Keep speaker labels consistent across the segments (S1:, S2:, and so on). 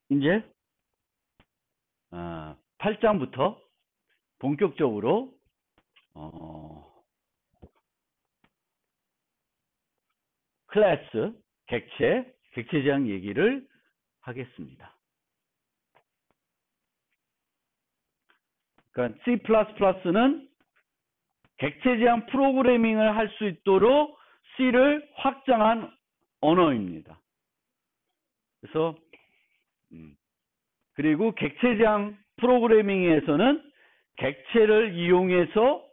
S1: 이제 8장부터 본격적으로 클래스, 객체 제한 얘기를 하겠습니다. 그러니까 C++는 객체 제한 프로그래밍을 할 수 있도록 C를 확장한 언어입니다. 그래서 그리고 객체 제한 프로그래밍에서는 객체를 이용해서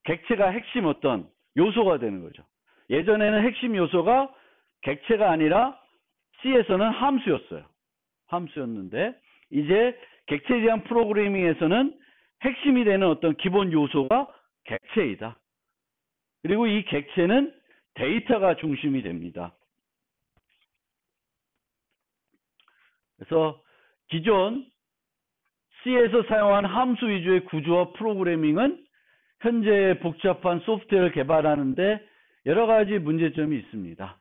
S1: 객체가 핵심 어떤 요소가 되는 거죠. 예전에는 핵심 요소가 객체가 아니라 C에서는 함수였어요. 함수였는데 이제 객체 제한 프로그래밍에서는 핵심이 되는 어떤 기본 요소가 객체이다. 그리고 이 객체는 데이터가 중심이 됩니다. 그래서 기존 C에서 사용한 함수 위주의 구조와 프로그래밍은 현재 복잡한 소프트웨어를 개발하는데 여러 가지 문제점이 있습니다.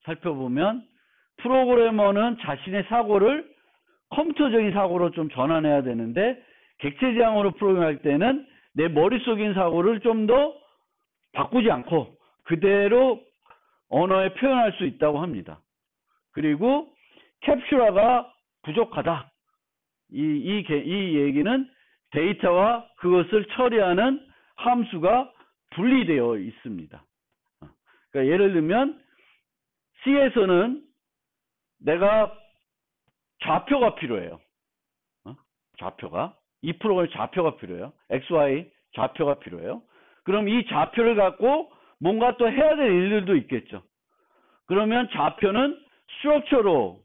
S1: 살펴보면 프로그래머는 자신의 사고를 컴퓨터적인 사고로 좀 전환해야 되는데 객체 지향으로 프로그램할 때는 내 머릿속인 사고를 좀 더 바꾸지 않고 그대로 언어에 표현할 수 있다고 합니다. 그리고 캡슐화가 부족하다. 이 얘기는 데이터와 그것을 처리하는 함수가 분리되어 있습니다. 그러니까 예를 들면 C에서는 내가 좌표가 필요해요. 좌표가. 이 프로그램 좌표가 필요해요. XY 좌표가 필요해요. 그럼 이 좌표를 갖고 뭔가 또 해야 될 일들도 있겠죠. 그러면 좌표는 스트럭처로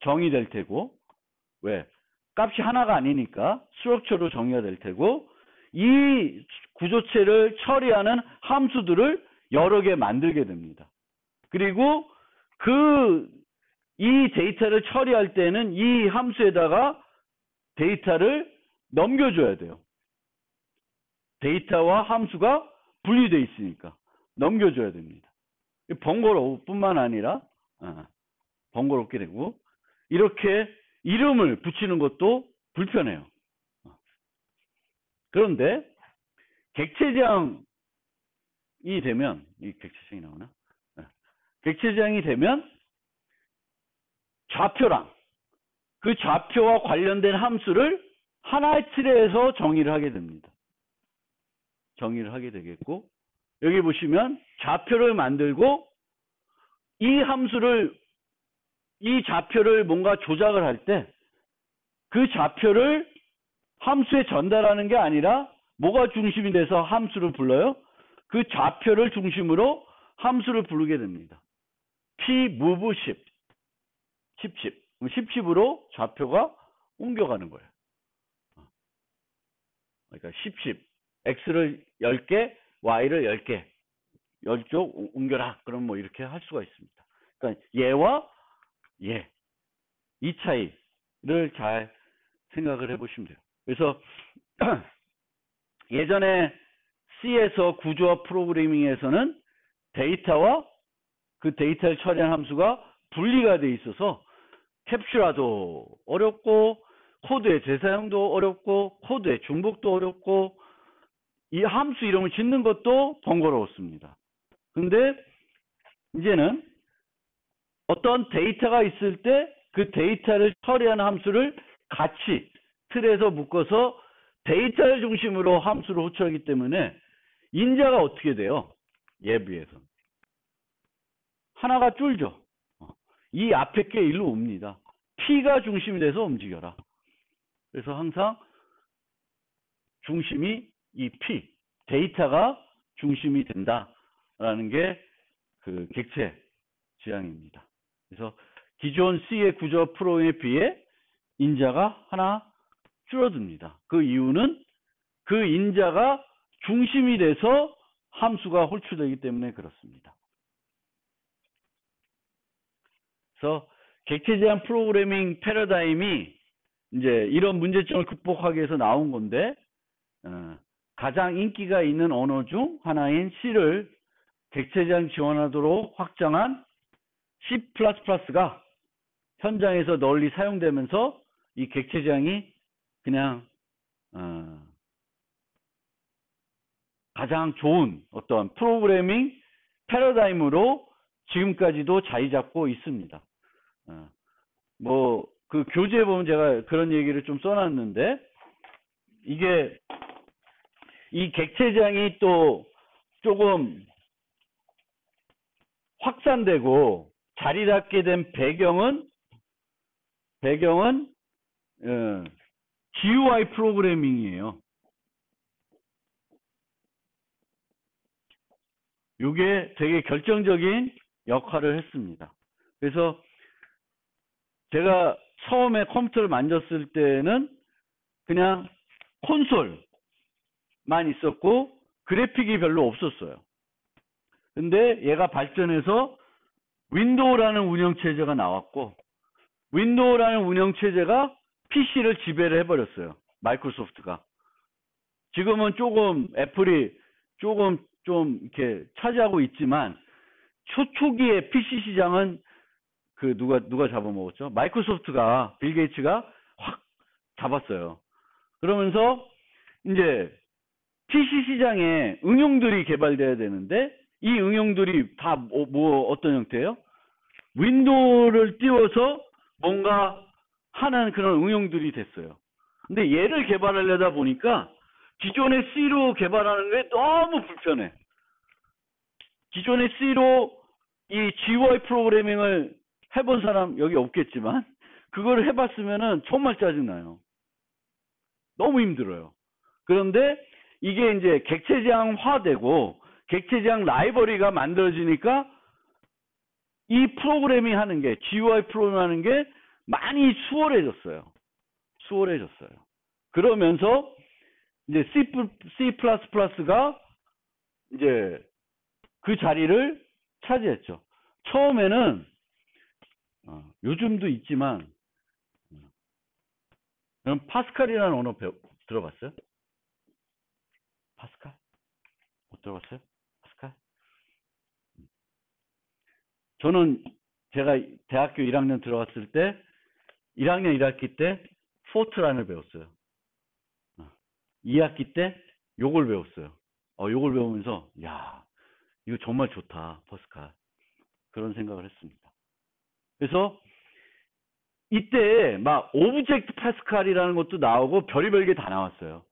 S1: 정의될 테고, 왜? 값이 하나가 아니니까 스트럭처로 정의가 될 테고, 이 구조체를 처리하는 함수들을 여러 개 만들게 됩니다. 그리고 이 데이터를 처리할 때는 이 함수에다가 데이터를 넘겨줘야 돼요. 데이터와 함수가 분리되어 있으니까 넘겨줘야 됩니다. 번거로울 뿐만 아니라 번거롭게 되고 이렇게 이름을 붙이는 것도 불편해요. 그런데 객체 제한이 되면 객체 제한이 나오나? 객체 제한이 되면 좌표랑 그 좌표와 관련된 함수를 하나의 틀에서 정의를 하게 됩니다. 정의를 하게 되겠고 여기 보시면 좌표를 만들고 이 좌표를 뭔가 조작을 할 때 그 좌표를 함수에 전달하는 게 아니라 뭐가 중심이 돼서 함수를 불러요? 그 좌표를 중심으로 함수를 부르게 됩니다. move 10으로 좌표가 옮겨가는 거예요. 그러니까 10, x를 10개, y를 10개, 10쪽 옮겨라. 그럼 뭐 이렇게 할 수가 있습니다. 그러니까 얘와 얘, 이 차이를 잘 생각을 해보시면 돼요. 그래서 예전에 C에서 구조화 프로그래밍에서는 데이터와 그 데이터를 처리한 함수가 분리가 돼 있어서 캡슐화도 어렵고 코드의 재사용도 어렵고 코드의 중복도 어렵고 이 함수 이름을 짓는 것도 번거로웠습니다. 근데 이제는 어떤 데이터가 있을 때 그 데이터를 처리하는 함수를 같이 틀에서 묶어서 데이터를 중심으로 함수를 호출하기 때문에 인자가 어떻게 돼요? 얘에 비해서 하나가 줄죠. 이 앞에 게 일로 옵니다. P가 중심이 돼서 움직여라. 그래서 항상 중심이 이 P, 데이터가 중심이 된다라는 게 그 객체 지향입니다. 그래서 기존 C의 구조 프로그램에 비해 인자가 하나 줄어듭니다. 그 이유는 그 인자가 중심이 돼서 함수가 호출되기 때문에 그렇습니다. 그래서 객체 제한 프로그래밍 패러다임이 이제 이런 문제점을 극복하기 위해서 나온 건데 가장 인기가 있는 언어 중 하나인 C를 객체 제한 지원하도록 확장한 C++가 현장에서 널리 사용되면서 이 객체지향이 그냥 가장 좋은 어떤 프로그래밍 패러다임으로 지금까지도 자리 잡고 있습니다. 뭐 그 교재에 보면 제가 그런 얘기를 좀 써놨는데, 이게 이 객체지향이 또 조금 확산되고 자리 잡게 된 배경은 GUI 프로그래밍이에요. 이게 되게 결정적인 역할을 했습니다. 그래서 제가 처음에 컴퓨터를 만졌을 때는 그냥 콘솔만 있었고 그래픽이 별로 없었어요. 근데 얘가 발전해서 윈도우라는 운영체제가 나왔고, 윈도우라는 운영체제가 PC를 지배를 해버렸어요. 마이크로소프트가. 지금은 조금 애플이 조금 좀 이렇게 차지하고 있지만, 초기에 PC 시장은 그 누가 잡아먹었죠? 마이크로소프트가, 빌 게이츠가 확 잡았어요. 그러면서 이제 PC 시장에 응용들이 개발돼야 되는데, 이 응용들이 다 어떤 형태예요? 윈도우를 띄워서 뭔가 하는 그런 응용들이 됐어요. 근데 얘를 개발하려다 보니까 기존의 C로 개발하는 게 너무 불편해. 기존의 C로 이 GUI 프로그래밍을 해본 사람 여기 없겠지만, 그걸 해봤으면은 정말 짜증나요. 너무 힘들어요. 그런데 이게 이제 객체지향화되고 객체지향 라이브러리가 만들어지니까 이 프로그래밍 하는 게, GUI 프로그래밍 하는 게 많이 수월해졌어요. 그러면서 이제 C++가 이제 그 자리를 차지했죠. 처음에는 요즘도 있지만, 그럼 파스칼이라는 언어 들어봤어요? 파스칼? 못 들어봤어요? 파스칼? 저는 제가 대학교 1학년 들어갔을 때 1학년 1학기 때 포트란을 배웠어요. 2학기 때 요걸 배웠어요. 요걸 배우면서 야, 이거 정말 좋다, 파스칼. 그런 생각을 했습니다. 그래서 이때 막 오브젝트 파스칼이라는 것도 나오고 별의별 게 다 나왔어요.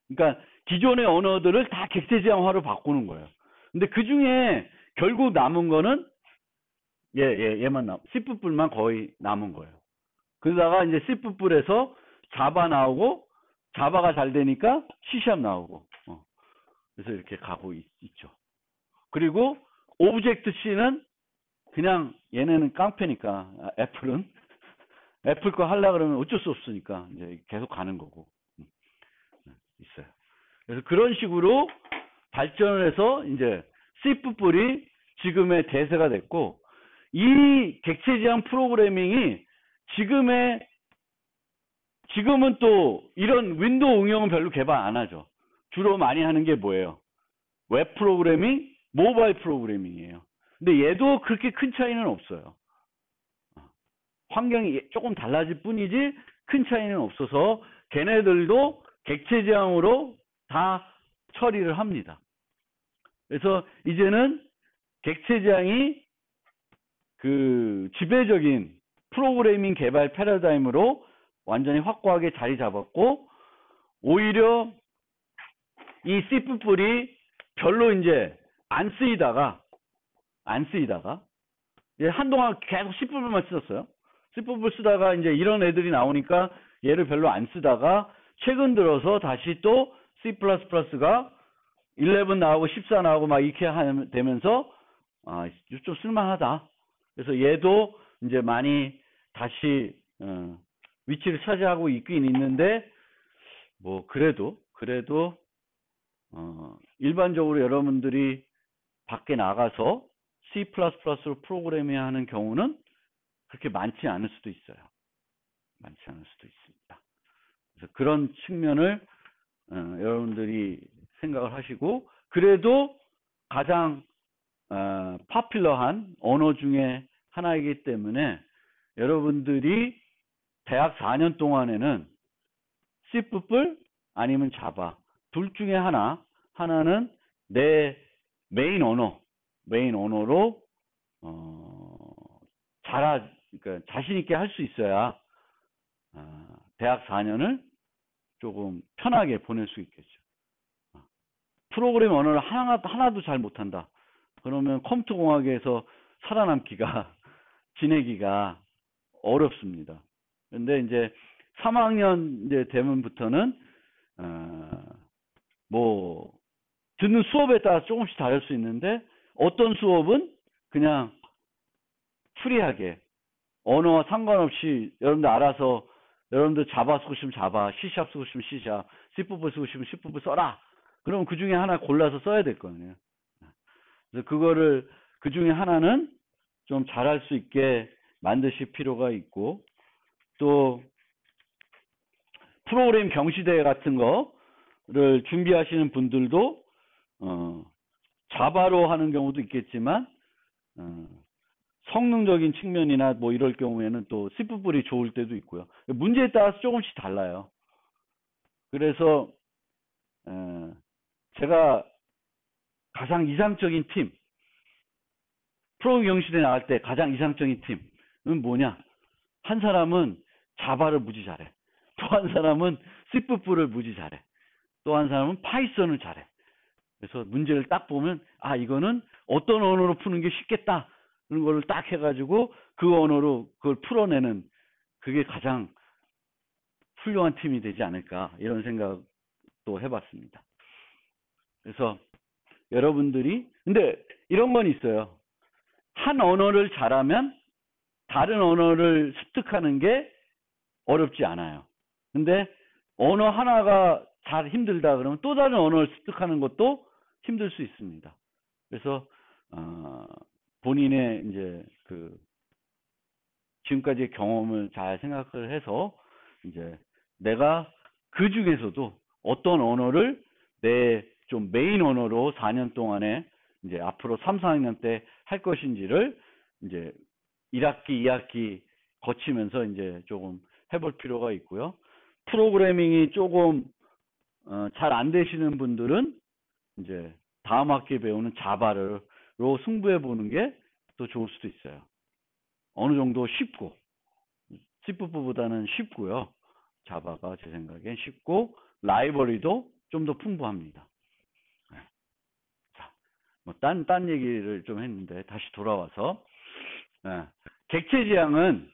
S1: 그러니까 기존의 언어들을 다 객체지향화로 바꾸는 거예요. 근데 그 중에 결국 남은 거는 얘만 C++만 거의 남은 거예요. 그러다가 이제 C++에서 자바 나오고, 자바가 잘 되니까 C# 나오고, 그래서 이렇게 가고 있죠. 그리고 오브젝트 C는 그냥 얘네는 깡패니까, 애플은 애플 거 하려 그러면 어쩔 수 없으니까 이제 계속 가는 거고 있어요. 그래서 그런 식으로 발전을 해서 이제 C++이 지금의 대세가 됐고, 이 객체지향 프로그래밍이 지금은 또 이런 윈도우 응용은 별로 개발 안 하죠. 주로 많이 하는 게 뭐예요? 웹 프로그래밍, 모바일 프로그래밍이에요. 근데 얘도 그렇게 큰 차이는 없어요. 환경이 조금 달라질 뿐이지 큰 차이는 없어서 걔네들도 객체지향으로 다 처리를 합니다. 그래서 이제는 객체지향이 그 지배적인 프로그래밍 개발 패러다임으로 완전히 확고하게 자리 잡았고, 오히려 이 C++이 별로 이제 안 쓰이다가 이제 한동안 계속 C++만 썼어요. C++ 쓰다가 이제 이런 애들이 나오니까 얘를 별로 안 쓰다가 최근 들어서 다시 또 C++가 11 나오고 14 나오고 막 이렇게 되면서 좀 쓸만하다. 그래서 얘도 이제 많이 다시 위치를 차지하고 있긴 있는데, 뭐 그래도 일반적으로 여러분들이 밖에 나가서 C++로 프로그래밍 하는 경우는 그렇게 많지 않을 수도 있어요. 많지 않을 수도 있습니다. 그래서 그런 측면을 여러분들이 생각을 하시고, 그래도 가장 파퓰러한 언어 중에 하나이기 때문에 여러분들이 대학 4년 동안에는 C++ 아니면 자바 둘 중에 하나는 내 메인 언어로 그러니까 자신 있게 할 수 있어야 대학 4년을 조금 편하게 보낼 수 있겠죠. 프로그램 언어를 하나도 잘 못한다. 그러면 컴퓨터 공학에서 살아남기가 지내기가 어렵습니다. 근데 이제 3학년 이제 되면부터는 뭐 듣는 수업에 따라 조금씩 다를 수 있는데 어떤 수업은 그냥 프리하게 언어와 상관없이 여러분들 알아서 여러분들 자바 쓰고 싶으면 자바, C# 쓰고 싶으면 C#, C++ 쓰고 싶으면 C++ 써라. 그럼 그 중에 하나 골라서 써야 될 거예요. 그래서 그거를 그 중에 하나는 좀 잘할 수 있게 만드실 필요가 있고 또 프로그램 경시대회 같은 거를 준비하시는 분들도 자바로 하는 경우도 있겠지만 성능적인 측면이나 뭐 이럴 경우에는 또 C++이 좋을 때도 있고요. 문제에 따라서 조금씩 달라요. 그래서 제가 가장 이상적인 팀, 프로그램 경시대회 나갈 때 가장 이상적인 팀은 뭐냐? 한 사람은 자바를 무지 잘해. 또 한 사람은 C++를 무지 잘해. 또 한 사람은 파이썬을 잘해. 그래서 문제를 딱 보면 이거는 어떤 언어로 푸는 게 쉽겠다. 그런 거를 딱 해가지고 그 언어로 그걸 풀어내는 그게 가장 훌륭한 팀이 되지 않을까 이런 생각도 해봤습니다. 그래서 여러분들이 근데 이런 건 있어요. 한 언어를 잘하면 다른 언어를 습득하는 게 어렵지 않아요. 근데 언어 하나가 잘 힘들다 그러면 또 다른 언어를 습득하는 것도 힘들 수 있습니다. 그래서 본인의 이제 그 지금까지의 경험을 잘 생각을 해서 이제 내가 그 중에서도 어떤 언어를 내 좀 메인 언어로 4년 동안에 이제 앞으로 3, 4학년 때 할 것인지를 이제 1학기, 2학기 거치면서 이제 조금 해볼 필요가 있고요. 프로그래밍이 조금 잘 안 되시는 분들은 이제 다음 학기에 배우는 자바로 승부해 보는 게 더 좋을 수도 있어요. 어느 정도 쉽고 C++보다는 쉽고요. 자바가 제 생각엔 쉽고 라이브러리도 좀 더 풍부합니다. 자, 뭐 딴 얘기를 좀 했는데 다시 돌아와서 객체 지향은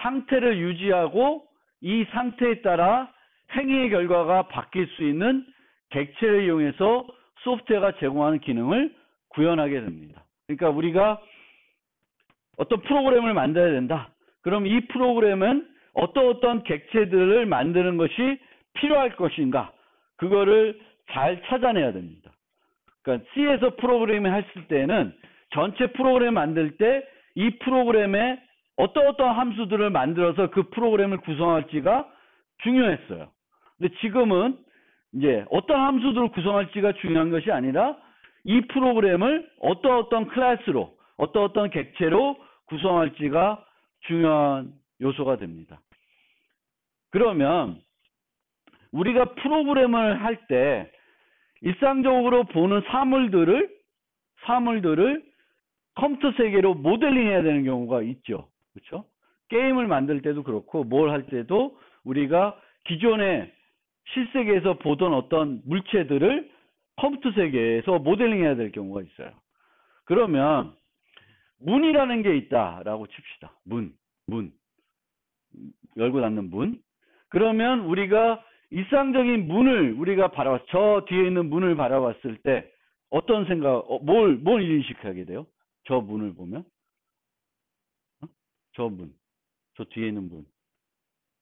S1: 상태를 유지하고 이 상태에 따라 행위의 결과가 바뀔 수 있는 객체를 이용해서 소프트웨어가 제공하는 기능을 구현하게 됩니다. 그러니까 우리가 어떤 프로그램을 만들어야 된다. 그럼 이 프로그램은 어떤 객체들을 만드는 것이 필요할 것인가? 그거를 잘 찾아내야 됩니다. 그러니까 C에서 프로그램을 했을 때는 전체 프로그램을 만들 때 이 프로그램에 어떤 함수들을 만들어서 그 프로그램을 구성할지가 중요했어요. 근데 지금은 이제 어떤 함수들을 구성할지가 중요한 것이 아니라 이 프로그램을 어떤 클래스로 어떤 객체로 구성할지가 중요한 요소가 됩니다. 그러면 우리가 프로그램을 할 때 일상적으로 보는 사물들을 컴퓨터 세계로 모델링해야 되는 경우가 있죠. 그렇죠? 게임을 만들 때도 그렇고 뭘 할 때도 우리가 기존에 실세계에서 보던 어떤 물체들을 컴퓨터 세계에서 모델링해야 될 경우가 있어요. 그러면 문이라는 게 있다라고 칩시다. 문. 열고 닫는 문. 그러면 우리가 일상적인 문을 우리가 바라봤을 때, 저 뒤에 있는 문을 바라봤을 때 어떤 생각, 뭘 인식하게 돼요? 저 문을 보면? 저 문. 저 뒤에 있는 문.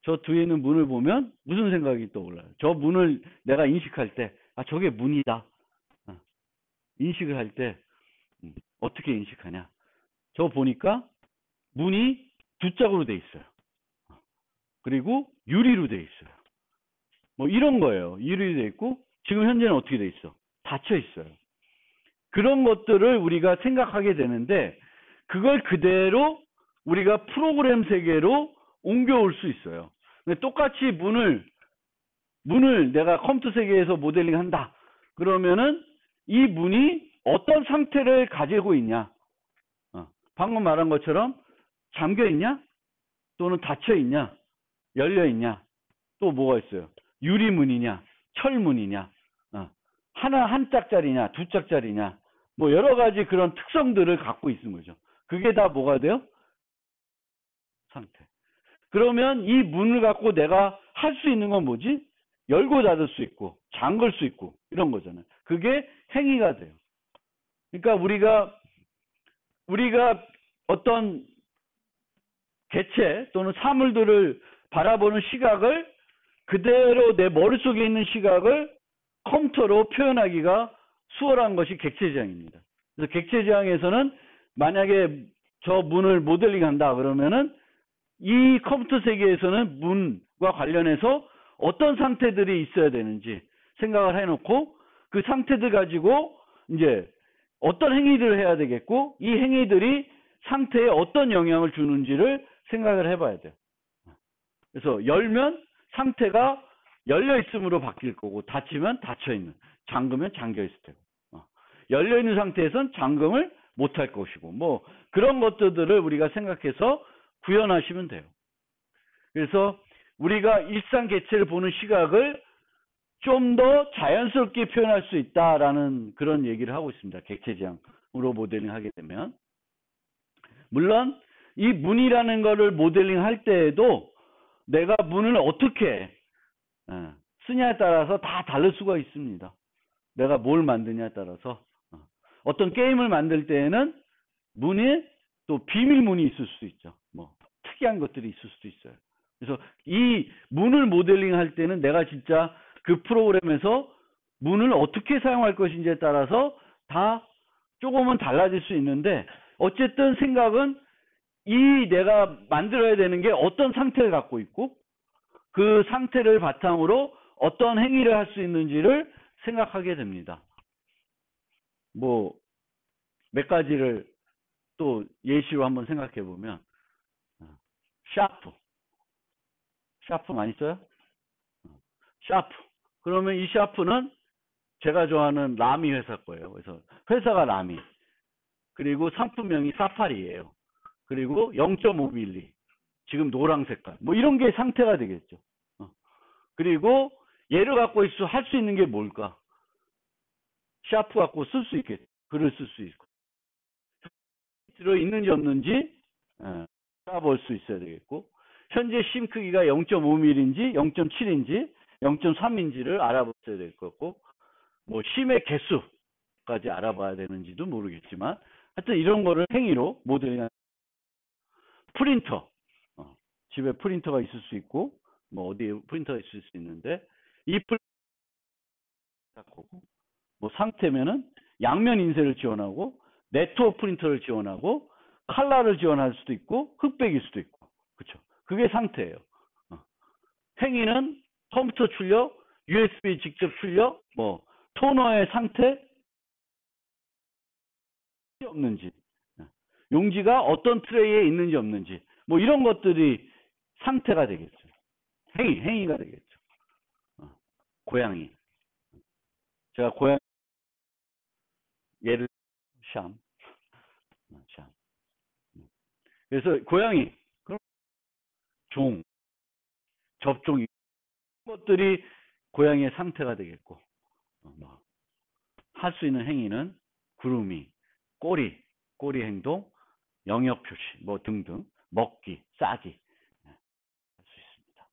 S1: 저 뒤에 있는 문을 보면 무슨 생각이 떠올라요? 저 문을 내가 인식할 때, 저게 문이다. 인식을 할 때 어떻게 인식하냐? 저 보니까 문이 두 짝으로 돼 있어요. 그리고 유리로 돼 있어요. 뭐 이런 거예요. 유리로 돼 있고 지금 현재는 어떻게 돼 있어? 닫혀 있어요. 그런 것들을 우리가 생각하게 되는데 그걸 그대로 우리가 프로그램 세계로 옮겨올 수 있어요. 근데 똑같이 문을 내가 컴퓨터 세계에서 모델링 한다. 그러면은 이 문이 어떤 상태를 가지고 있냐. 방금 말한 것처럼 잠겨 있냐? 또는 닫혀 있냐? 열려 있냐? 또 뭐가 있어요? 유리문이냐? 철문이냐? 한 짝짜리냐? 두 짝짜리냐? 뭐 여러 가지 그런 특성들을 갖고 있는 거죠. 그게 다 뭐가 돼요? 상태. 그러면 이 문을 갖고 내가 할 수 있는 건 뭐지? 열고 닫을 수 있고 잠글 수 있고 이런 거잖아요. 그게 행위가 돼요. 그러니까 우리가 어떤 개체 또는 사물들을 바라보는 시각을 그대로 내 머릿속에 있는 시각을 컴퓨터로 표현하기가 수월한 것이 객체지향입니다. 그래서 객체지향에서는 만약에 저 문을 모델링 한다 그러면은 이 컴퓨터 세계에서는 문과 관련해서 어떤 상태들이 있어야 되는지 생각을 해놓고 그 상태들 가지고 이제 어떤 행위들을 해야 되겠고 이 행위들이 상태에 어떤 영향을 주는지를 생각을 해봐야 돼요. 그래서 열면 상태가 열려 있음으로 바뀔 거고 닫히면 닫혀 있는, 잠그면 잠겨 있을 테고 열려 있는 상태에선 잠금을 못할 것이고 뭐 그런 것들을 우리가 생각해서 구현하시면 돼요. 그래서 우리가 일상 개체를 보는 시각을 좀 더 자연스럽게 표현할 수 있다라는 그런 얘기를 하고 있습니다. 객체지향으로 모델링 하게 되면. 물론 이 문이라는 거를 모델링 할 때에도 내가 문을 어떻게 쓰냐에 따라서 다 다를 수가 있습니다. 내가 뭘 만드냐에 따라서. 어떤 게임을 만들 때에는 문에 또 비밀문이 있을 수도 있죠. 뭐 특이한 것들이 있을 수도 있어요. 그래서 이 문을 모델링 할 때는 내가 진짜 그 프로그램에서 문을 어떻게 사용할 것인지에 따라서 다 조금은 달라질 수 있는데 어쨌든 생각은 이 내가 만들어야 되는 게 어떤 상태를 갖고 있고 그 상태를 바탕으로 어떤 행위를 할 수 있는지를 생각하게 됩니다. 뭐 몇 가지를 또 예시로 한번 생각해 보면 샤프 많이 써요? 샤프. 그러면 이 샤프는 제가 좋아하는 라미 회사 거예요. 그래서 회사가 라미. 그리고 상품명이 사파리예요. 그리고 0.5mm. 지금 노랑 색깔. 뭐 이런 게 상태가 되겠죠. 그리고 얘를 갖고 할 수 있는 게 뭘까? 샤프 갖고 쓸 수 있겠죠. 글을 쓸 수 있고. 들어 있는지 없는지 알아볼 수 있어야 되겠고. 현재 심 크기가 0.5mm인지 0.7인지 0.3인지를 알아봤어야 될 거고 뭐 심의 개수까지 알아봐야 되는지도 모르겠지만 하여튼 이런 거를 행위로 모델링. 프린터 집에 프린터가 있을 수 있고 뭐 어디에 프린터가 있을 수 있는데 이 프린터 뭐 상태면은 양면 인쇄를 지원하고 네트워크 프린터를 지원하고 칼라를 지원할 수도 있고 흑백일 수도 있고 그렇죠. 그게 상태예요. 행위는 컴퓨터 출력, USB 직접 출력, 뭐 토너의 상태 없는지, 용지가 어떤 트레이에 있는지 없는지, 뭐 이런 것들이 상태가 되겠죠. 행위가 되겠죠. 고양이. 제가 고양이 얘를 샴. 그래서 고양이, 그럼 종, 접종 이런 것들이 고양이의 상태가 되겠고 할 수 있는 행위는 구름이, 꼬리 행동, 영역 표시 뭐 등등 먹기, 싸기 할 수 있습니다.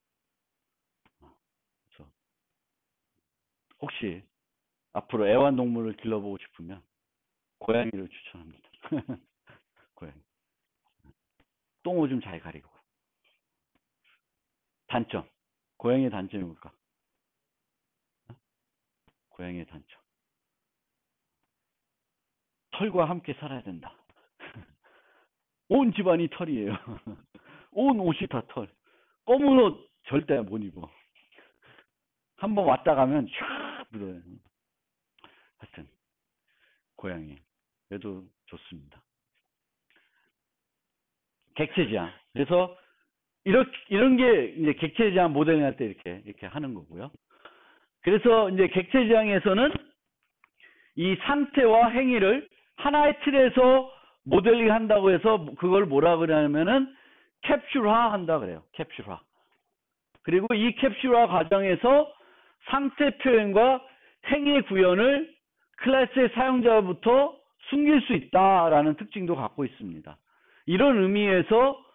S1: 그래서 혹시 앞으로 애완동물을 길러보고 싶으면 고양이를 추천합니다. 고양이. 똥오줌 잘 가리고. 단점. 고양이의 단점이 뭘까? 고양이의 단점. 털과 함께 살아야 된다. 온 집안이 털이에요. 온 옷이 다 털. 검은 옷 절대 못 입어. 한번 왔다 가면 쫙 묻어요. 하여튼 고양이. 그래도 좋습니다. 객체 지향. 그래서 이런 게 이제 객체 지향 모델링 할 때 이렇게 하는 거고요. 그래서 이제 객체 지향에서는 이 상태와 행위를 하나의 틀에서 모델링 한다고 해서 그걸 뭐라 그러냐면은 캡슐화 한다 그래요. 캡슐화. 그리고 이 캡슐화 과정에서 상태 표현과 행위 구현을 클래스의 사용자부터 숨길 수 있다라는 특징도 갖고 있습니다. 이런 의미에서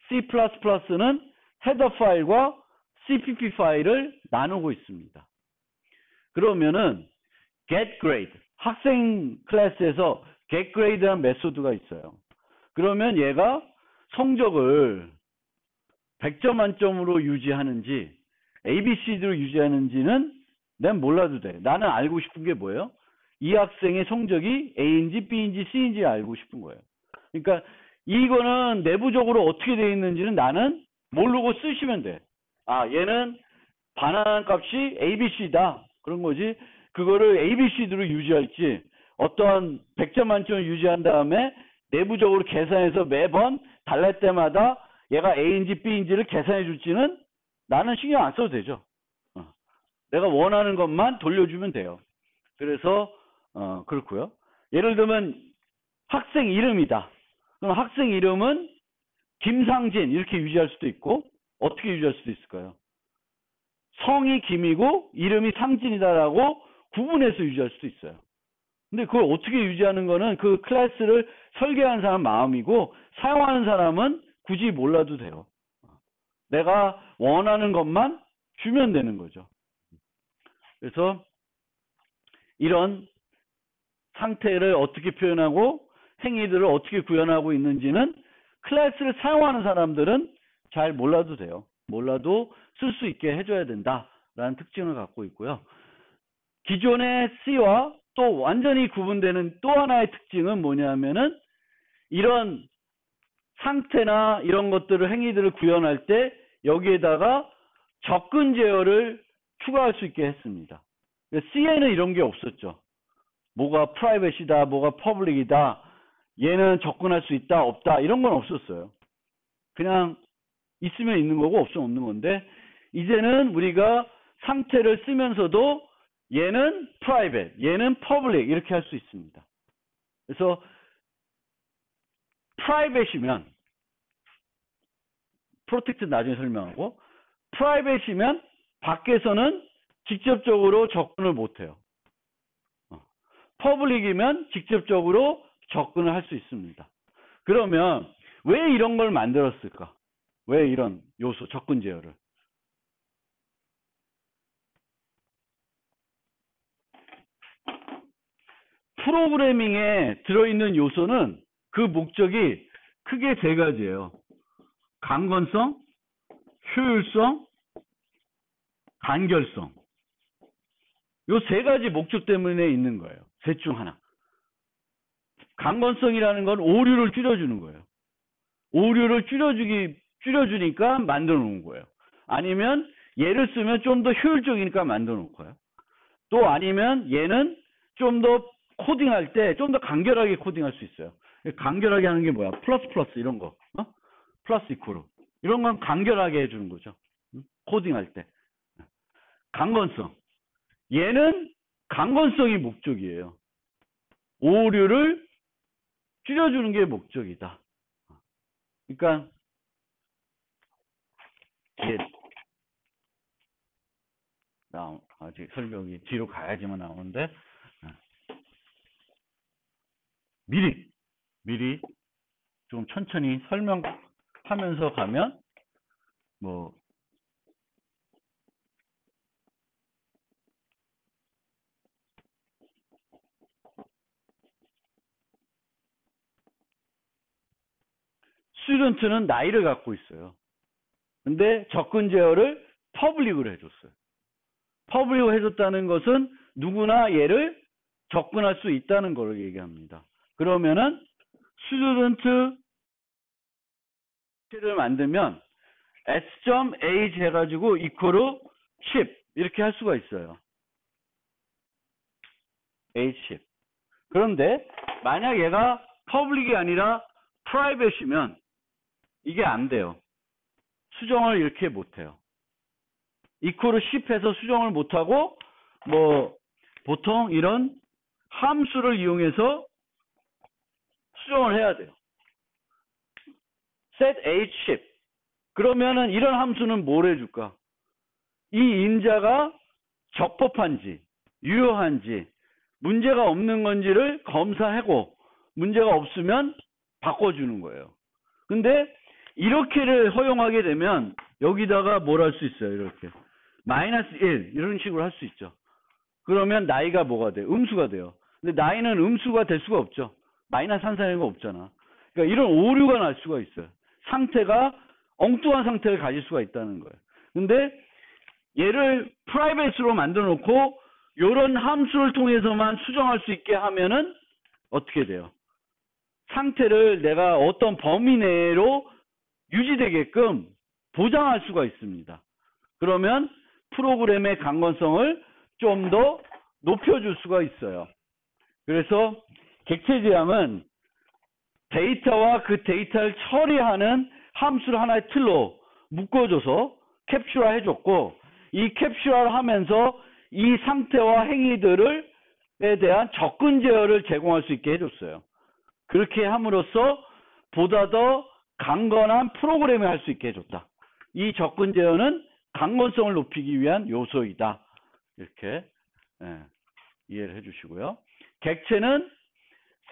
S1: C++는 헤더 파일과 CPP 파일을 나누고 있습니다. 그러면은 get grade, 학생 클래스에서 get grade라는 메소드가 있어요. 그러면 얘가 성적을 100점 만점으로 유지하는지 ABCD로 유지하는지는 난 몰라도 돼. 나는 알고 싶은 게 뭐예요? 이 학생의 성적이 A인지 B인지 C인지 알고 싶은 거예요. 그러니까 이거는 내부적으로 어떻게 되어 있는지는 나는 모르고 쓰시면 돼. 아, 얘는 반환 값이 ABC다. 그런 거지. 그거를 ABCD로 유지할지 어떠한 100점 만점을 유지한 다음에 내부적으로 계산해서 매번 달랄 때마다 얘가 A인지 B인지를 계산해 줄지는 나는 신경 안 써도 되죠. 내가 원하는 것만 돌려주면 돼요. 그래서 그렇고요. 예를 들면 학생 이름이다. 그럼 학생 이름은 김상진 이렇게 유지할 수도 있고 어떻게 유지할 수도 있을까요? 성이 김이고 이름이 상진이다라고 구분해서 유지할 수도 있어요. 근데 그걸 어떻게 유지하는 거는 그 클래스를 설계하는 사람 마음이고 사용하는 사람은 굳이 몰라도 돼요. 내가 원하는 것만 주면 되는 거죠. 그래서 이런 상태를 어떻게 표현하고 행위들을 어떻게 구현하고 있는지는 클래스를 사용하는 사람들은 잘 몰라도 돼요. 몰라도 쓸 수 있게 해줘야 된다라는 특징을 갖고 있고요. 기존의 C와 또 완전히 구분되는 또 하나의 특징은 뭐냐면은 이런 상태나 이런 것들을 행위들을 구현할 때 여기에다가 접근 제어를 추가할 수 있게 했습니다. C에는 이런 게 없었죠. 뭐가 프라이빗이다, 뭐가 퍼블릭이다, 얘는 접근할 수 있다, 없다 이런 건 없었어요. 그냥 있으면 있는 거고 없으면 없는 건데 이제는 우리가 상태를 쓰면서도 얘는 private, 얘는 public 이렇게 할 수 있습니다. 그래서 private이면 protect 나중에 설명하고 private이면 밖에서는 직접적으로 접근을 못해요. public이면 직접적으로 접근을 할 수 있습니다. 그러면 왜 이런 걸 만들었을까? 왜 이런 요소, 접근 제어를? 프로그래밍에 들어있는 요소는 그 목적이 크게 세 가지예요. 강건성, 효율성, 간결성. 요 세 가지 목적 때문에 있는 거예요. 셋 중 하나. 강건성이라는 건 오류를 줄여주는 거예요. 오류를 줄여주니까 만들어 놓은 거예요. 아니면 얘를 쓰면 좀 더 효율적이니까 만들어 놓고요. 또 아니면 얘는 좀 더 코딩할 때 좀 더 간결하게 코딩할 수 있어요. 간결하게 하는 게 뭐야? 플러스 이런 거. 플러스 이코로. 이런 건 간결하게 해주는 거죠. 코딩할 때. 강건성. 얘는 강건성이 목적이에요. 오류를 줄여주는 게 목적이다. 그러니까 아직 설명이 뒤로 가야지만 나오는데 미리 좀 천천히 설명하면서 가면 뭐 스튜던트는 나이를 갖고 있어요. 근데 접근 제어를 퍼블릭으로 해줬어요. 퍼블릭으로 해줬다는 것은 누구나 얘를 접근할 수 있다는 걸 얘기합니다. 그러면은 스튜던트를 만들면 s.age 해가지고 equal 10 이렇게 할 수가 있어요. age 10. 그런데 만약 얘가 퍼블릭이 아니라 프라이빗이면 이게 안 돼요. 수정을 이렇게 못해요. equal 10해서 수정을 못하고 뭐 보통 이런 함수를 이용해서 수정을 해야 돼요. set h10. 그러면은 이런 함수는 뭘 해줄까? 이 인자가 적법한지 유효한지 문제가 없는 건지를 검사하고 문제가 없으면 바꿔주는 거예요. 근데 이렇게를 허용하게 되면 여기다가 뭘 할 수 있어요. 이렇게 마이너스 1 이런 식으로 할 수 있죠. 그러면 나이가 뭐가 돼요? 음수가 돼요. 근데 나이는 음수가 될 수가 없죠. 마이너스 한 살인 거 없잖아. 그러니까 이런 오류가 날 수가 있어요. 상태가 엉뚱한 상태를 가질 수가 있다는 거예요. 근데 얘를 프라이빗으로 만들어 놓고 이런 함수를 통해서만 수정할 수 있게 하면은 어떻게 돼요? 상태를 내가 어떤 범위 내로 유지되게끔 보장할 수가 있습니다. 그러면 프로그램의 강건성을 좀 더 높여줄 수가 있어요. 그래서 객체 지향은 데이터와 그 데이터를 처리하는 함수를 하나의 틀로 묶어줘서 캡슐화 해줬고, 이 캡슐화를 하면서 이 상태와 행위들에 대한 접근 제어를 제공할 수 있게 해줬어요. 그렇게 함으로써 보다 더 강건한 프로그램을 할 수 있게 해줬다. 이 접근 제어는 강건성을 높이기 위한 요소이다. 이렇게 이해를 해주시고요. 객체는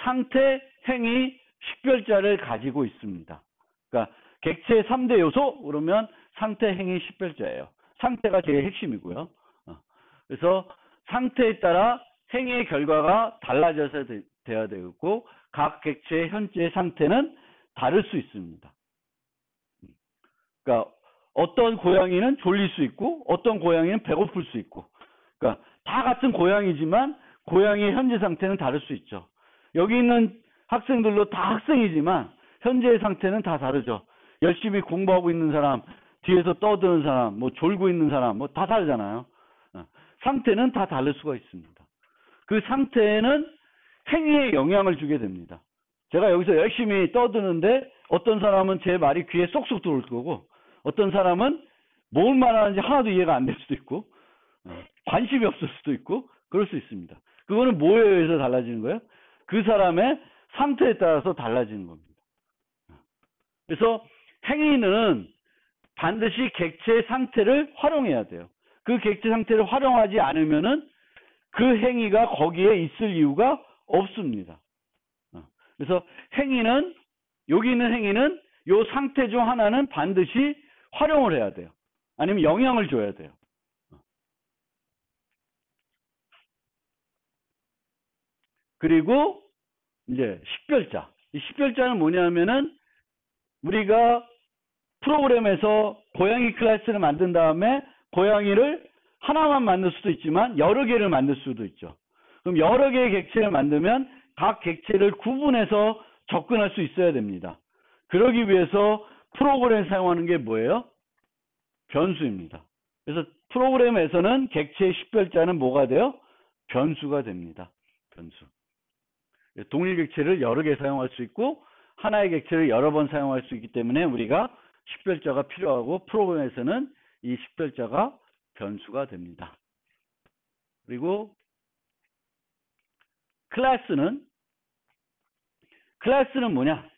S1: 상태, 행위, 식별자를 가지고 있습니다. 그러니까 객체의 3대 요소 그러면 상태, 행위, 식별자예요. 상태가 제일 핵심이고요. 그래서 상태에 따라 행위의 결과가 달라져서 돼야 되고 각 객체의 현재 상태는 다를 수 있습니다. 그러니까 어떤 고양이는 졸릴 수 있고 어떤 고양이는 배고플 수 있고, 그러니까 다 같은 고양이지만 고양이의 현재 상태는 다를 수 있죠. 여기 있는 학생들도 다 학생이지만 현재의 상태는 다 다르죠. 열심히 공부하고 있는 사람, 뒤에서 떠드는 사람, 뭐 졸고 있는 사람, 뭐 다 다르잖아요. 상태는 다 다를 수가 있습니다. 그 상태는 행위에 영향을 주게 됩니다. 제가 여기서 열심히 떠드는데 어떤 사람은 제 말이 귀에 쏙쏙 들어올 거고 어떤 사람은 뭘 말하는지 하나도 이해가 안 될 수도 있고 관심이 없을 수도 있고 그럴 수 있습니다. 그거는 뭐에 의해서 달라지는 거예요? 그 사람의 상태에 따라서 달라지는 겁니다. 그래서 행위는 반드시 객체의 상태를 활용해야 돼요. 그 객체 상태를 활용하지 않으면은 그 행위가 거기에 있을 이유가 없습니다. 그래서 행위는, 여기 있는 행위는 요 상태 중 하나는 반드시 활용을 해야 돼요. 아니면 영향을 줘야 돼요. 그리고 이제 식별자. 이 식별자는 뭐냐면은 우리가 프로그램에서 고양이 클래스를 만든 다음에 고양이를 하나만 만들 수도 있지만 여러 개를 만들 수도 있죠. 그럼 여러 개의 객체를 만들면 각 객체를 구분해서 접근할 수 있어야 됩니다. 그러기 위해서 프로그램을 사용하는 게 뭐예요? 변수입니다. 그래서 프로그램에서는 객체의 식별자는 뭐가 돼요? 변수가 됩니다. 변수. 동일 객체를 여러 개 사용할 수 있고 하나의 객체를 여러 번 사용할 수 있기 때문에 우리가 식별자가 필요하고 프로그램에서는 이 식별자가 변수가 됩니다. 그리고 클래스는 뭐냐?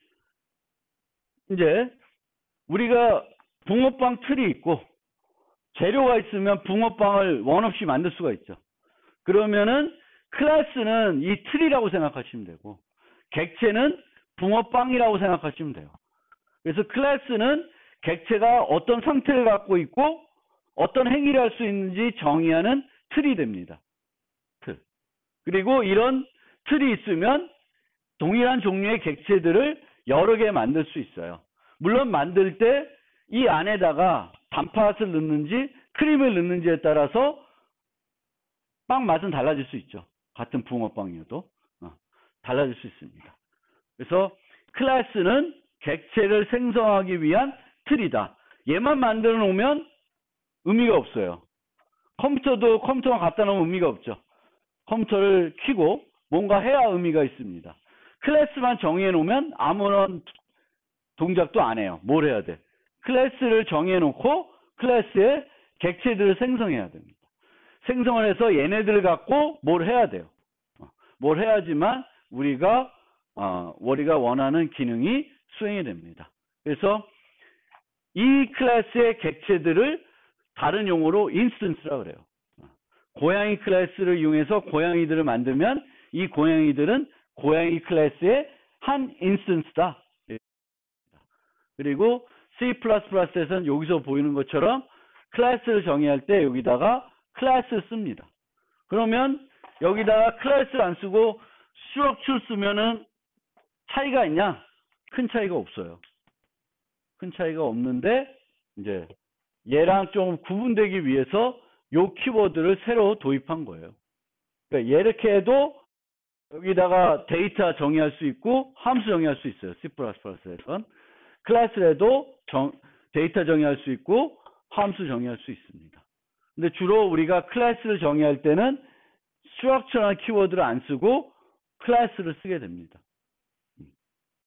S1: 이제 우리가 붕어빵 틀이 있고 재료가 있으면 붕어빵을 원 없이 만들 수가 있죠. 그러면은 클래스는 이 틀이라고 생각하시면 되고 객체는 붕어빵이라고 생각하시면 돼요. 그래서 클래스는 객체가 어떤 상태를 갖고 있고 어떤 행위를 할 수 있는지 정의하는 틀이 됩니다. 틀. 그리고 이런 틀이 있으면 동일한 종류의 객체들을 여러 개 만들 수 있어요. 물론 만들 때 이 안에다가 단팥을 넣는지 크림을 넣는지에 따라서 빵 맛은 달라질 수 있죠. 같은 붕어빵이어도 달라질 수 있습니다. 그래서 클래스는 객체를 생성하기 위한 틀이다. 얘만 만들어 놓으면 의미가 없어요. 컴퓨터만 갖다 놓으면 의미가 없죠. 컴퓨터를 켜고 뭔가 해야 의미가 있습니다. 클래스만 정의해 놓으면 아무런 동작도 안 해요. 뭘 해야 돼? 클래스를 정해놓고 클래스의 객체들을 생성해야 됩니다. 생성을 해서 얘네들을 갖고 뭘 해야 돼요. 뭘 해야지만 우리가 원하는 기능이 수행이 됩니다. 그래서 이 클래스의 객체들을 다른 용어로 인스턴스라고 그래요. 고양이 클래스를 이용해서 고양이들을 만들면 이 고양이들은 고양이 클래스의 한 인스턴스다. 그리고 C++에서는 여기서 보이는 것처럼 클래스를 정의할 때 여기다가 클래스를 씁니다. 그러면 여기다가 클래스를 안 쓰고 스트럭처를 쓰면은 차이가 있냐? 큰 차이가 없어요. 큰 차이가 없는데 이제 얘랑 좀 구분되기 위해서 요 키워드를 새로 도입한 거예요. 그러니까 이렇게 해도 여기다가 데이터 정의할 수 있고 함수 정의할 수 있어요. C++에선. 클래스에도 데이터 정의할 수 있고 함수 정의할 수 있습니다. 근데 주로 우리가 클래스를 정의할 때는 스트럭처라는 키워드를 안 쓰고 클래스를 쓰게 됩니다.